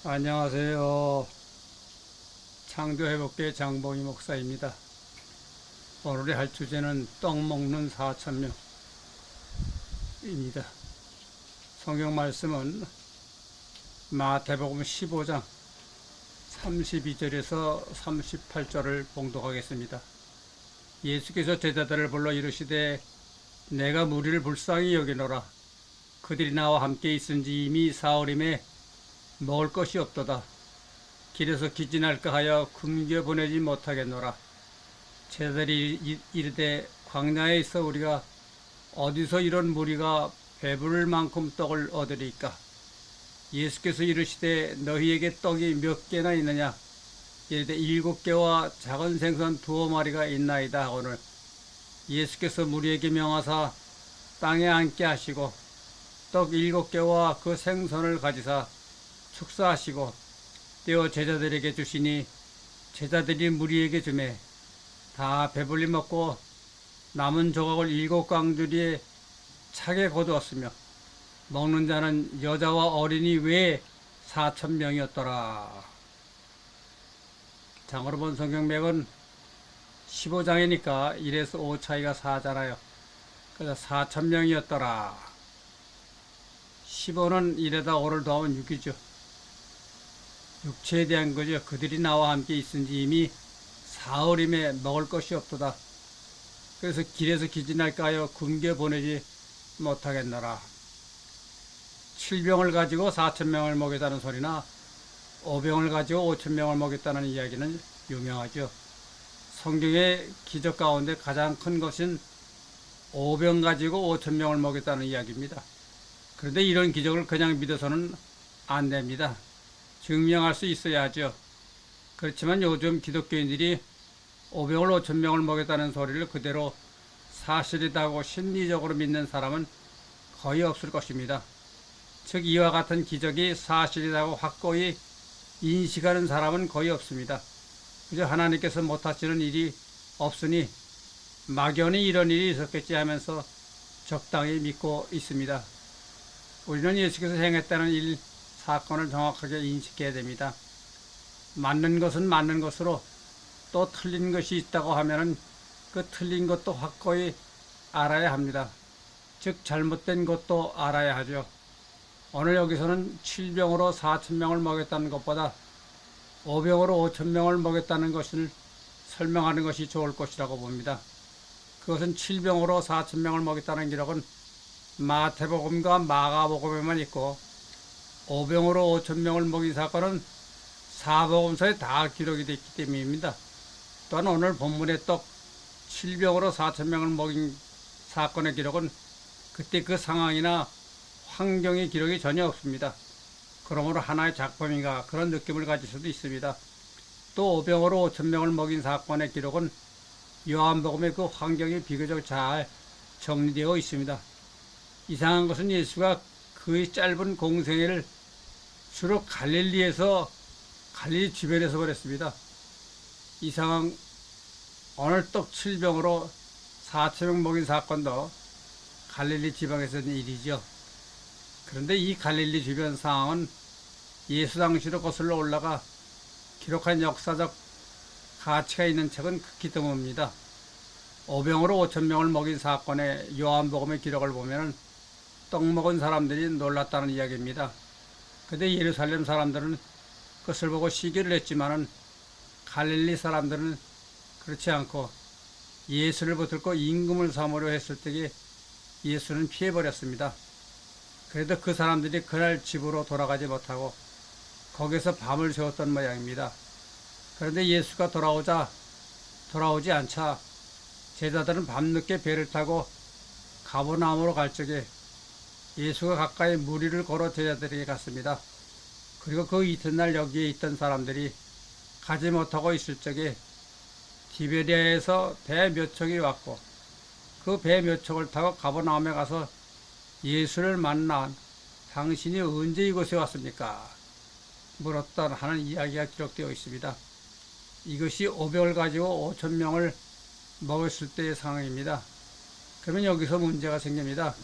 안녕하세요. 창조회복계 장봉희 목사입니다. 오늘의 할 주제는 떡 먹는 4,000명입니다. 성경 말씀은 마태복음 15장 32절에서 38절을 봉독하겠습니다. 예수께서 제자들을 불러 이르시되 내가 무리를 불쌍히 여기노라. 그들이 나와 함께 있은지 이미 사흘임에 먹을 것이 없도다. 길에서 기진할까 하여 굶겨 보내지 못하겠노라. 제자들이 이르되 광야에 있어 우리가 어디서 이런 무리가 배부를 만큼 떡을 얻으리까? 예수께서 이르시되 너희에게 떡이 몇 개나 있느냐? 이르되 7개와 작은 생선 2마리가 있나이다 하거늘 예수께서 무리에게 명하사 땅에 앉게 하시고 떡 7개와 그 생선을 가지사 축사하시고 떼어 제자들에게 주시니 제자들이 무리에게 주매 다 배불리 먹고 남은 조각을 7강주리에 차게 거두었으며 먹는 자는 여자와 어린이 외에 4,000명이었더라. 장으로 본 성경맥은 15장이니까 1에서 5 차이가 4잖아요. 그래서 4,000명이었더라. 15는 1에다 5를 더하면 6이죠. 육체에 대한 거죠. 그들이 나와 함께 있은지 이미 사흘임에 먹을 것이 없도다. 그래서 길에서 기진할까 하여 굶겨 보내지 못하겠노라. 7병을 가지고 4,000명을 먹였다는 소리나 5병을 가지고 5,000명을 먹였다는 이야기는 유명하죠. 성경의 기적 가운데 가장 큰 것은 5병 가지고 5,000명을 먹였다는 이야기입니다. 그런데 이런 기적을 그냥 믿어서는 안 됩니다. 증명할 수 있어야 하죠. 그렇지만 요즘 기독교인들이 5병을 5,000명을 먹였다는 소리를 그대로 사실이라고 심리적으로 믿는 사람은 거의 없을 것입니다. 즉 이와 같은 기적이 사실이라고 확고히 인식하는 사람은 거의 없습니다. 그저 하나님께서 못하시는 일이 없으니 막연히 이런 일이 있었겠지 하면서 적당히 믿고 있습니다. 우리는 예수께서 행했다는 일, 사건을 정확하게 인식해야 됩니다. 맞는 것은 맞는 것으로 또 틀린 것이 있다고 하면은 그 틀린 것도 확고히 알아야 합니다. 즉 잘못된 것도 알아야 하죠. 오늘 여기서는 7병으로 4,000명을 먹였다는 것보다 5병으로 5,000명을 먹였다는 것을 설명하는 것이 좋을 것이라고 봅니다. 그것은 7병으로 4,000명을 먹였다는 기록은 마태복음과 마가복음에만 있고 5병으로 5,000명을 먹인 사건은 사복음서에 다 기록이 되어 있기 때문입니다. 또한 오늘 본문의 떡 7병으로 4,000명을 먹인 사건의 기록은 그때 그 상황이나 환경의 기록이 전혀 없습니다. 그러므로 하나의 작품인가 그런 느낌을 가질 수도 있습니다. 또 5병으로 5,000명을 먹인 사건의 기록은 요한복음의 그 환경이 비교적 잘 정리되어 있습니다. 이상한 것은 예수가 그의 짧은 공생애를 주로 갈릴리 주변에서 보냈습니다. 이 상황 오늘 떡 7병으로 4,000명 먹인 사건도 갈릴리 지방에서 있는 일이죠. 그런데 이 갈릴리 주변 상황은 예수 당시로 거슬러 올라가 기록한 역사적 가치가 있는 책은 극히 드뭅니다. 5병으로 5,000명을 먹인 사건의 요한복음의 기록을 보면 떡 먹은 사람들이 놀랐다는 이야기입니다. 그런데 예루살렘 사람들은 그것을 보고 시기를 했지만은 갈릴리 사람들은 그렇지 않고 예수를 붙들고 임금을 삼으려 했을 때에 예수는 피해버렸습니다. 그래도 그 사람들이 그날 집으로 돌아가지 못하고 거기서 밤을 새웠던 모양입니다. 그런데 예수가 돌아오지 않자 제자들은 밤늦게 배를 타고 가버나움으로 갈 적에 예수가 가까이 무리를 걸어 제자들에게 갔습니다. 그리고 그 이튿날 여기에 있던 사람들이 가지 못하고 있을 적에 디베리아에서 배 몇 척이 왔고 그 배 몇 척을 타고 가버나움에 가서 예수를 만나 당신이 언제 이곳에 왔습니까? 물었다 하는 이야기가 기록되어 있습니다. 이것이 5병을 가지고 5,000명을 먹었을 때의 상황입니다. 그러면 여기서 문제가 생깁니다.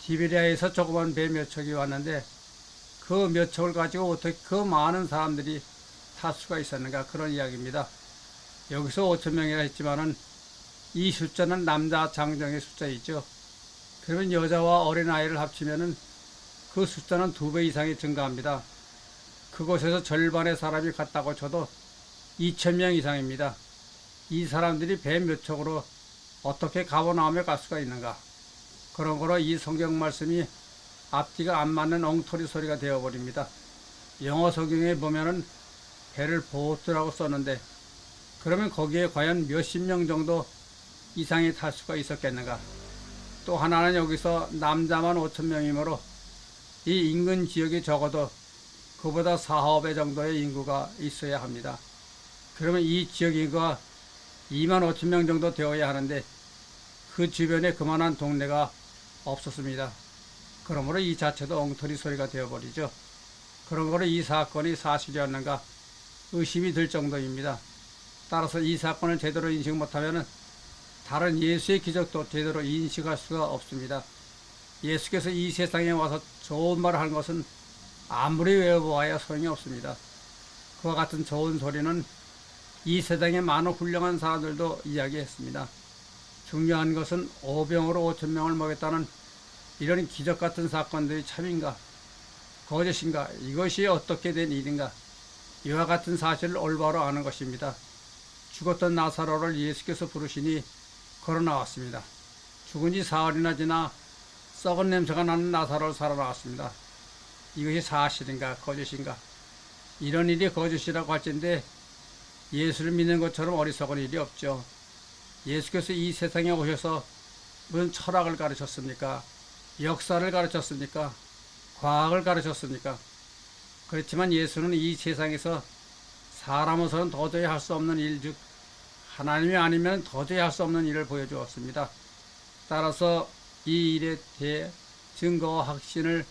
디베리아에서 조그만 배 몇 척이 왔는데 그 몇 척을 가지고 어떻게 그 많은 사람들이 탈 수가 있었는가, 그런 이야기입니다. 여기서 5천 명이라 했지만은 이 숫자는 남자 장정의 숫자이죠. 그러면 여자와 어린아이를 합치면은 그 숫자는 2배 이상이 증가합니다. 그곳에서 절반의 사람이 갔다고 쳐도 2천 명 이상입니다. 이 사람들이 배 몇 척으로 어떻게 가버나움에 갈 수가 있는가. 그런 거로 이 성경 말씀이 앞뒤가 안 맞는 엉터리 소리가 되어버립니다. 영어 성경에 보면은 배를 보트라고 썼는데, 그러면 거기에 과연 몇십 명 정도 이상이 탈 수가 있었겠는가. 또 하나는 여기서 남자만 5천 명이므로 이 인근 지역이 적어도 그보다 4배 정도의 인구가 있어야 합니다. 그러면 이 지역 인구가 2만 5천 명 정도 되어야 하는데 그 주변에 그만한 동네가 없었습니다. 그러므로 이 자체도 엉터리 소리가 되어버리죠. 그런 거로 이 사건이 사실이었는가 의심이 들 정도입니다. 따라서 이 사건을 제대로 인식 못하면 다른 예수의 기적도 제대로 인식할 수가 없습니다. 예수께서 이 세상에 와서 좋은 말을 한 것은 아무리 외워보아야 소용이 없습니다. 그와 같은 좋은 소리는 이 세상에 많은 훌륭한 사람들도 이야기했습니다. 중요한 것은 오병으로 5천 명을 먹였다는 이런 기적 같은 사건들이 참인가 거짓인가, 이것이 어떻게 된 일인가, 이와 같은 사실을 올바로 아는 것입니다. 죽었던 나사로를 예수께서 부르시니 걸어 나왔습니다. 죽은 지 사흘이나 지나 썩은 냄새가 나는 나사로를 살아나왔습니다. 이것이 사실인가 거짓인가, 이런 일이 거짓이라고 할진데 예수를 믿는 것처럼 어리석은 일이 없죠. 예수께서 이 세상에 오셔서 무슨 철학을 가르쳤습니까? 역사를 가르쳤습니까? 과학을 가르쳤습니까? 그렇지만 예수는 이 세상에서 사람으로서는 도저히 할 수 없는 일, 즉 하나님이 아니면 도저히 할 수 없는 일을 보여주었습니다. 따라서 이 일에 대해 증거와 확신을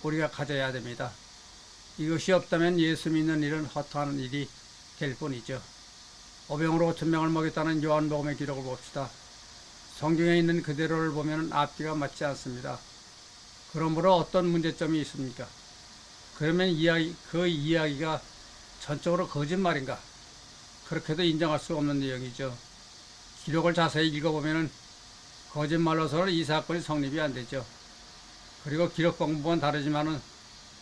우리가 가져야 됩니다. 이것이 없다면 예수 믿는 일은 허투하는 일이 될 뿐이죠. 오병으로 5천 명을 먹였다는 요한복음의 기록을 봅시다. 성경에 있는 그대로를 보면 앞뒤가 맞지 않습니다. 그러므로 어떤 문제점이 있습니까? 그러면 그 이야기가 전적으로 거짓말인가? 그렇게도 인정할 수 없는 내용이죠. 기록을 자세히 읽어보면 거짓말로서는 이 사건이 성립이 안 되죠. 그리고 기록 공부는 다르지만은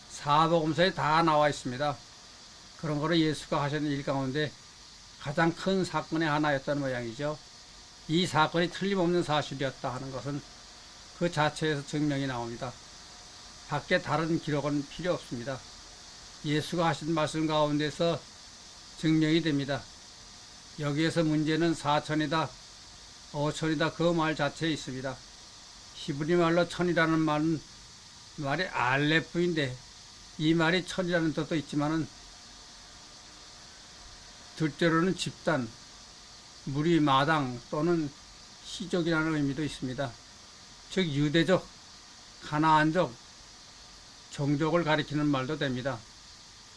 사복음서에 다 나와 있습니다. 그런 거로 예수가 하시는 일 가운데 가장 큰 사건의 하나였던 모양이죠. 이 사건이 틀림없는 사실이었다 하는 것은 그 자체에서 증명이 나옵니다. 밖에 다른 기록은 필요 없습니다. 예수가 하신 말씀 가운데서 증명이 됩니다. 여기에서 문제는 4천이다, 5천이다 그 말 자체에 있습니다. 히브리 말로 천이라는 말이 알레프인데 이 말이 천이라는 뜻도 있지만은 둘째로는 집단, 무리, 마당 또는 시족이라는 의미도 있습니다. 즉 유대족, 가나안족, 종족을 가리키는 말도 됩니다.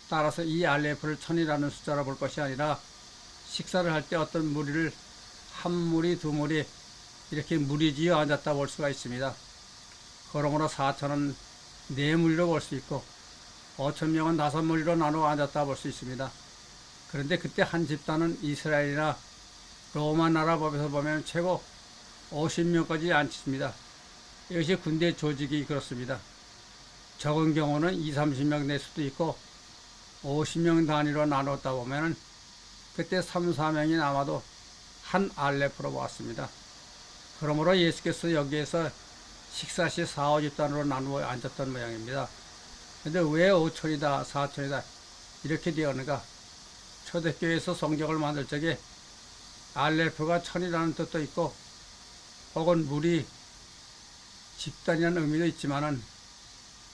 따라서 이 알레프를 천이라는 숫자로 볼 것이 아니라 식사를 할 때 어떤 무리를 한 무리, 두 무리 이렇게 무리지어 앉았다 볼 수가 있습니다. 그러므로 4천은 네 무리로 볼 수 있고 5천 명은 5무리로 나누어 앉았다 볼 수 있습니다. 그런데 그때 한 집단은 이스라엘이나 로마 나라 법에서 보면 최고 50명까지 앉습니다. 이것이 군대 조직이 그렇습니다. 적은 경우는 20, 30명 낼 수도 있고 50명 단위로 나눴다 보면은 그때 3, 4명이 남아도 한 알레프로 보았습니다. 그러므로 예수께서 여기에서 식사 시 4, 5집단으로 나누어 앉았던 모양입니다. 그런데 왜 5천이다, 4천이다 이렇게 되었는가? 초대교회에서 성경을 만들 적에 알레프가 천이라는 뜻도 있고 혹은 무리, 집단이라는 의미도 있지만은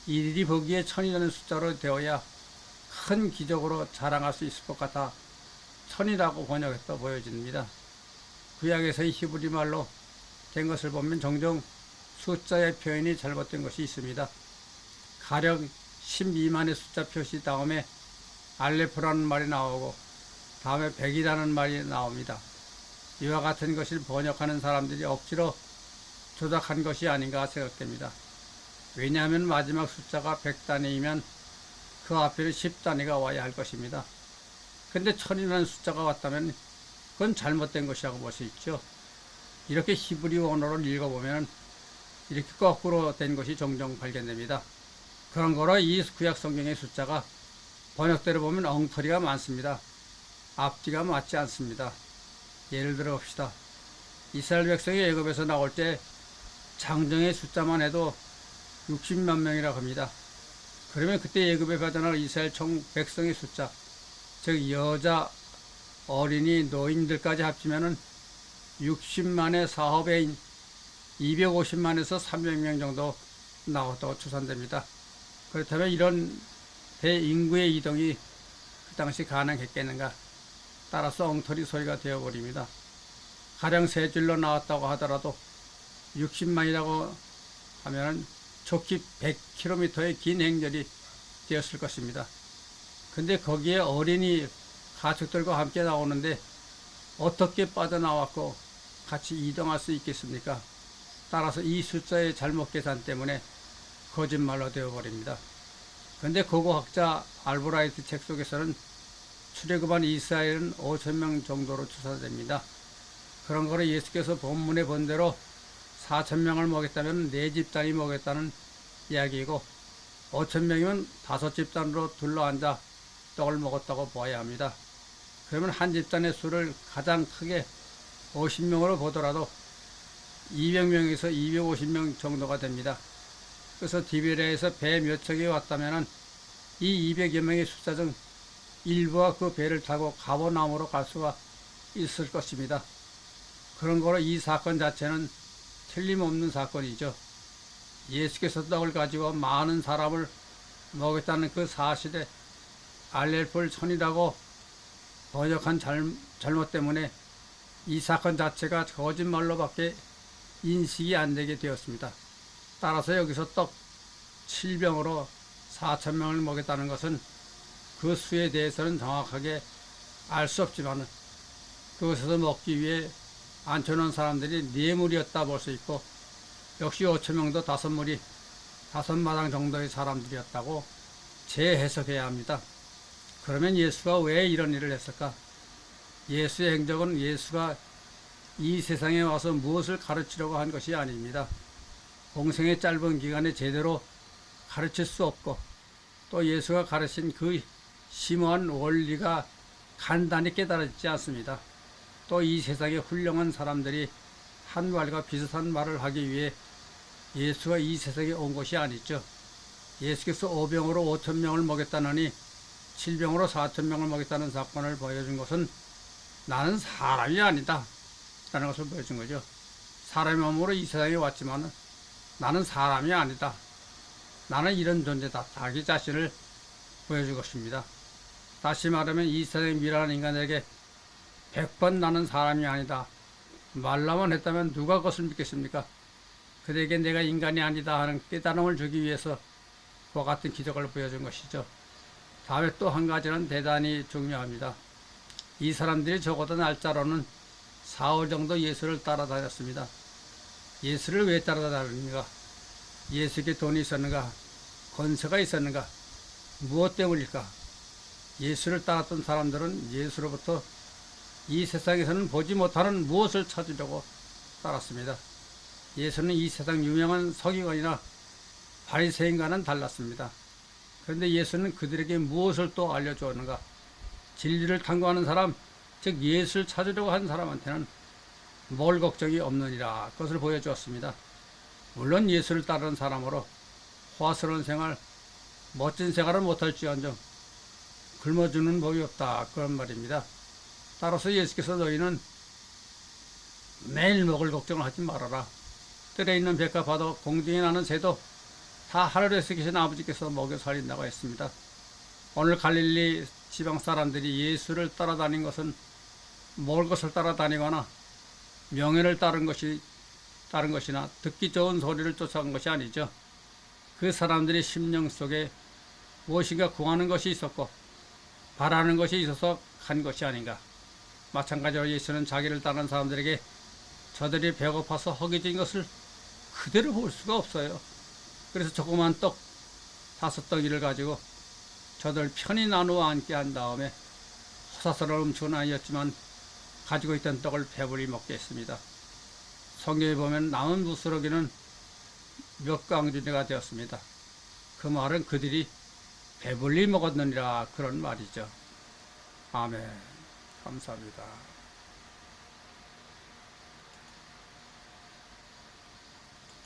일일이 보기에 천이라는 숫자로 되어야 큰 기적으로 자랑할 수 있을 것 같아 천이라고 번역해서 보여집니다. 구약에서의 히브리 말로 된 것을 보면 종종 숫자의 표현이 잘못된 것이 있습니다. 가령 12만의 숫자 표시 다음에 알레프라는 말이 나오고 다음에 100이라는 말이 나옵니다. 이와 같은 것을 번역하는 사람들이 억지로 조작한 것이 아닌가 생각됩니다. 왜냐하면 마지막 숫자가 100단위이면 그 앞에는 10단위가 와야 할 것입니다. 근데 1000이라는 숫자가 왔다면 그건 잘못된 것이라고 볼 수 있죠. 이렇게 히브리 언어를 읽어보면 이렇게 거꾸로 된 것이 종종 발견됩니다. 그런 거로 이 구약 성경의 숫자가 번역대로 보면 엉터리가 많습니다. 앞뒤가 맞지 않습니다. 예를 들어 봅시다. 이스라엘 백성이 애굽에서 나올 때 장정의 숫자만 해도 60만 명이라고 합니다. 그러면 그때 애굽에 가져날 이스라엘 총 백성의 숫자, 즉 여자, 어린이, 노인들까지 합치면은 60만의 4배인 250만에서 300명 정도 나왔다고 추산됩니다. 그렇다면 이런 대인구의 이동이 그 당시 가능했겠는가? 따라서 엉터리 소리가 되어버립니다. 가령 세 줄로 나왔다고 하더라도 60만이라고 하면 좋기 100km의 긴 행렬이 되었을 것입니다. 근데 거기에 어린이 가축들과 함께 나오는데 어떻게 빠져나왔고 같이 이동할 수 있겠습니까? 따라서 이 숫자의 잘못 계산 때문에 거짓말로 되어버립니다. 근데 고고학자 알브라이트 책 속에서는 출애굽한 이스라엘은 5,000명 정도로 추산됩니다. 그런 거로 예수께서 본문에 본 대로 4,000명을 먹였다면 4집단이 먹였다는 이야기이고 5,000명이면 5집단으로 둘러앉아 떡을 먹었다고 보아야 합니다. 그러면 한 집단의 수를 가장 크게 50명으로 보더라도 200명에서 250명 정도가 됩니다. 그래서 디베레에서 배 몇 척이 왔다면 이 200여 명의 숫자 중 일부가 그 배를 타고 가버나움으로 갈 수가 있을 것입니다. 그런 거로 이 사건 자체는 틀림없는 사건이죠. 예수께서 떡을 가지고 많은 사람을 먹였다는 그 사실에 알렐폴 천이라고 번역한 잘못 때문에 이 사건 자체가 거짓말로밖에 인식이 안 되게 되었습니다. 따라서 여기서 떡 7병으로 4,000명을 먹였다는 것은 그 수에 대해서는 정확하게 알 수 없지만 그것에서 먹기 위해 앉혀놓은 사람들이 4무리였다 볼 수 있고 역시 5,000명도 5무리, 5마당 정도의 사람들이었다고 재해석해야 합니다. 그러면 예수가 왜 이런 일을 했을까? 예수의 행적은 예수가 이 세상에 와서 무엇을 가르치려고 한 것이 아닙니다. 공생의 짧은 기간에 제대로 가르칠 수 없고 또 예수가 가르친 그 심오한 원리가 간단히 깨달아지지 않습니다. 또 이 세상의 훌륭한 사람들이 한 말과 비슷한 말을 하기 위해 예수가 이 세상에 온 것이 아니죠. 예수께서 5병으로 5,000명을 먹였다느니 7병으로 4,000명을 먹였다는 사건을 보여준 것은 나는 사람이 아니다 라는 것을 보여준 거죠. 사람의 몸으로 이 세상에 왔지만 나는 사람이 아니다. 나는 이런 존재다. 자기 자신을 보여준 것입니다. 다시 말하면 이 세상에 미련한 인간에게 100번 나는 사람이 아니다 말라만 했다면 누가 그것을 믿겠습니까? 그들에게 내가 인간이 아니다 하는 깨달음을 주기 위해서 그와 같은 기적을 보여준 것이죠. 다음에 또 한 가지는 대단히 중요합니다. 이 사람들이 적어도 날짜로는 4월 정도 예수를 따라다녔습니다. 예수를 왜 따라다녔는가? 예수에게 돈이 있었는가? 권세가 있었는가? 무엇 때문일까? 예수를 따랐던 사람들은 예수로부터 이 세상에서는 보지 못하는 무엇을 찾으려고 따랐습니다. 예수는 이 세상 유명한 서기관이나 바리새인과는 달랐습니다. 그런데 예수는 그들에게 무엇을 또 알려주었는가? 진리를 탐구하는 사람, 즉 예수를 찾으려고 한 사람한테는 뭘 걱정이 없느니라 그것을 보여주었습니다. 물론 예수를 따르는 사람으로 호화스러운 생활, 멋진 생활을 못할지언정 굶어 죽는 법이 없다 그런 말입니다. 따라서 예수께서 너희는 매일 먹을 걱정을 하지 말아라. 뜰에 있는 뱀과 바도 공중에 나는 새도 다 하늘에서 계신 아버지께서 먹여 살린다고 했습니다. 오늘 갈릴리 지방 사람들이 예수를 따라다닌 것은 먹을 것을 따라다니거나 명예를 따른 것이나 듣기 좋은 소리를 쫓아간 것이 아니죠. 그 사람들의 심령 속에 무엇인가 구하는 것이 있었고 바라는 것이 있어서 간 것이 아닌가. 마찬가지로 예수는 자기를 따르는 사람들에게 저들이 배고파서 허기진 것을 그대로 볼 수가 없어요. 그래서 조그만 떡 5덩이를 가지고 저들 편히 나누어 앉게 한 다음에 허사스러운 음식은 아니었지만 가지고 있던 떡을 배불리 먹게 했습니다. 성경에 보면 남은 부스러기는 몇 강준이가 되었습니다. 그 말은 그들이 배불리 먹었느니라 그런 말이죠. 아멘. 감사합니다.